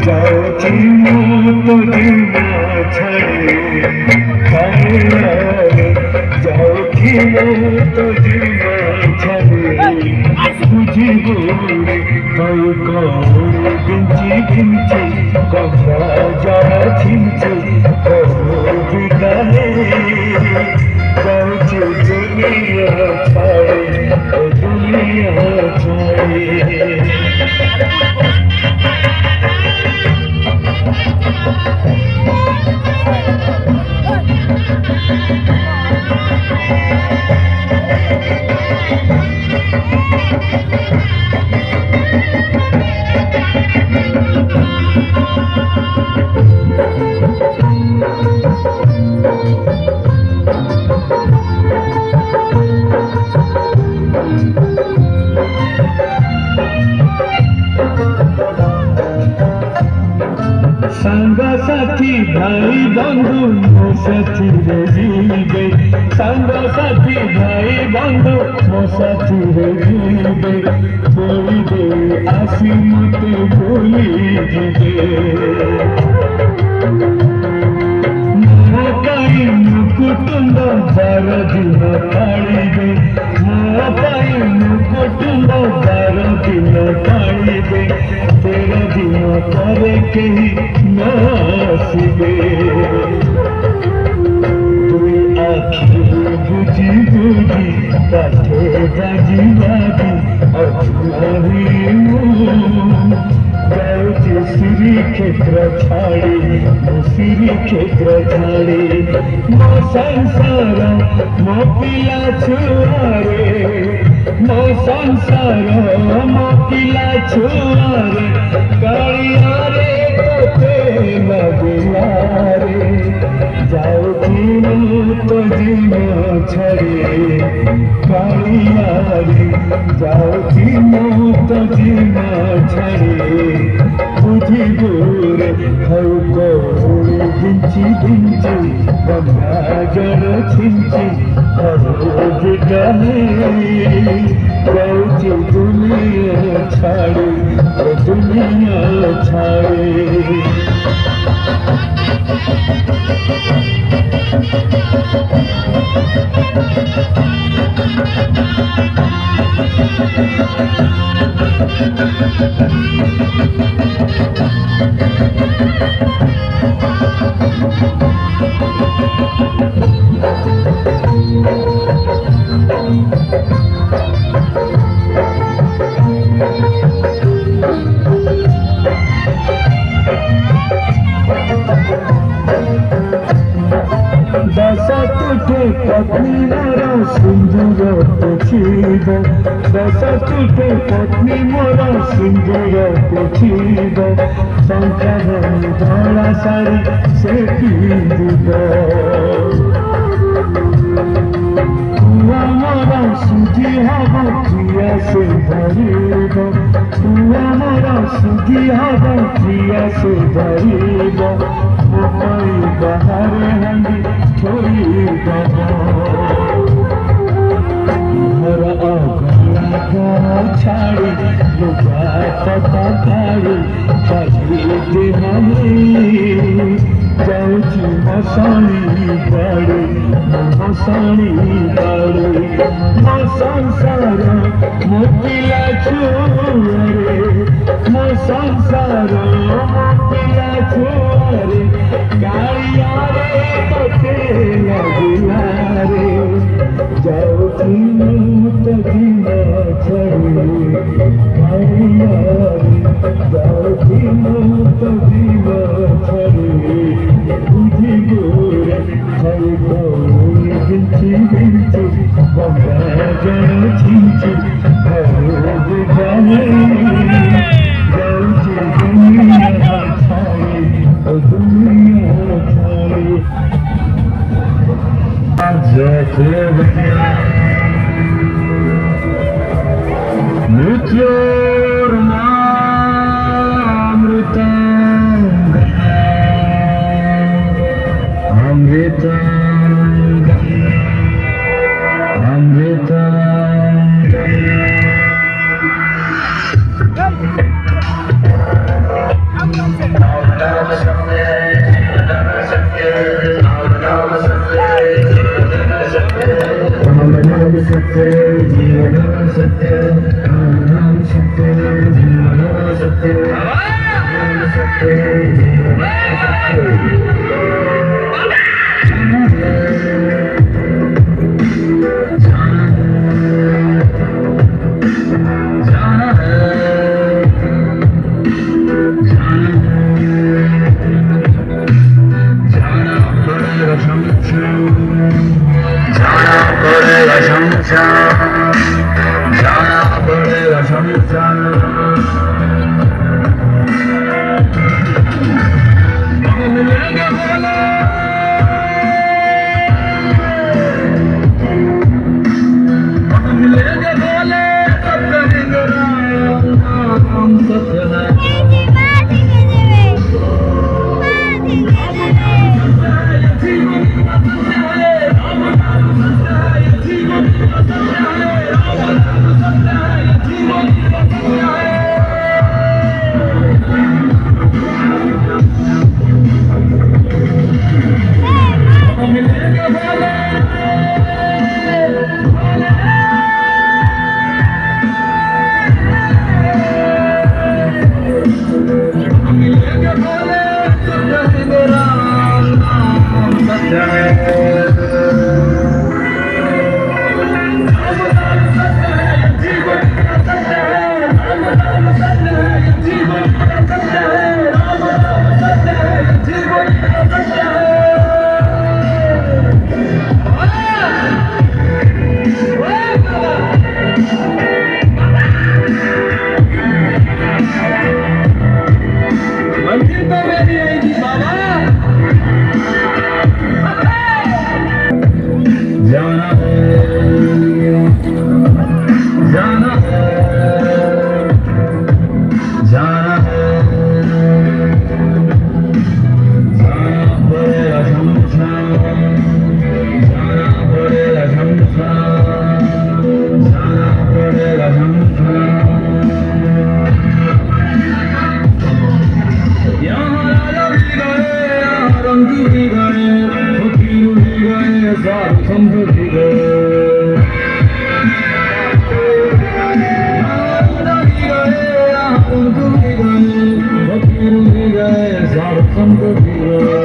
যাচ্ছি মতো দিনা ছাড়ে যাচ্ছি মতো দিনা ছাড়ে বুঝিব গিঞ্চি গিঞ্চি কমরা যারা ছিঞ্চি বিদায়ে যাচ্ছি দুনিয়া ছাড়ে দুনিয়া ছাড়ে संगा साथी भाई बंधु मो साथी रे जीवे संगा साथी भाई बंधु मो साथी रे जीवे कोई दे आसी मते भूली जीवे मो काई मुकुटुंड बार दिन काढ़िबे मो काई मुकुटुंड बार दिन काढ़िबे तेरा दिन करे कहीं नासिबे तुई आखि बुझी बुझी काठे बाजी बाजी अछुआरी जाऊची श्री क्षेत्र छाड़ी श्री क्षेत्र छाड़ी मो संसार मो पिला छुआरे मो संसार मो पिला छुआरे कालिया रे तोते लगला रे जाऊची तो जीना छड़े कालिया रे जाऊची तो जीना छड़े बुझी दूरे हर को गिंची गिंची बंदा जड़ छिंची हर जिगाने जाऊची दुनिया छाड़े दुनिया छाड़े पत्नी मोरा सिंदूर पोछीब दस टूटे पत्नी मोरा सिंदूर पोछीब संसार धला साड़ी से पिंधिब कुआ मोरा सुधी हब प्रिया से धरिब कुआ मोरा सुधी हब प्रिया से धरिब मोई बाहर हंडी छोड़ी दब घर आगला छाड़ी लुगा पता काड़ी छाड़ी देहानी जाऊची मसाणी बाड़ी मसाणी बाड़ी मो संसार मो पिला छुआरे मो संसार मो पिला छुआरे कालिया रे तोते लगला रे जाऊची तो जीना छड़े कालिया रे जाऊची तो जीना छड़े बुझी गोरे हर कोई गिंची गिंची बंदा जड़ छिंची हर जिगाने जाऊची दुनिया छाड़े दुनिया छाड़े अमृता सत्य जीवन सत्य नाम सत्य जीवन सत्य नाम सत्य जीवन जाना पड़ेगा शमशान मिलेंगे बोले मिलेंगे बोले सब करेंगे राम सत्य जाना जाना जाना जाना पड़ेगा शमशान जाना पड़ेगा शमशान जाना पड़ेगा शमशान यहाँ राजा भी गए यहाँ रंग भी गए फकीर भी गए साधु संत भी गए फकीर भी गए साधु संत भी गए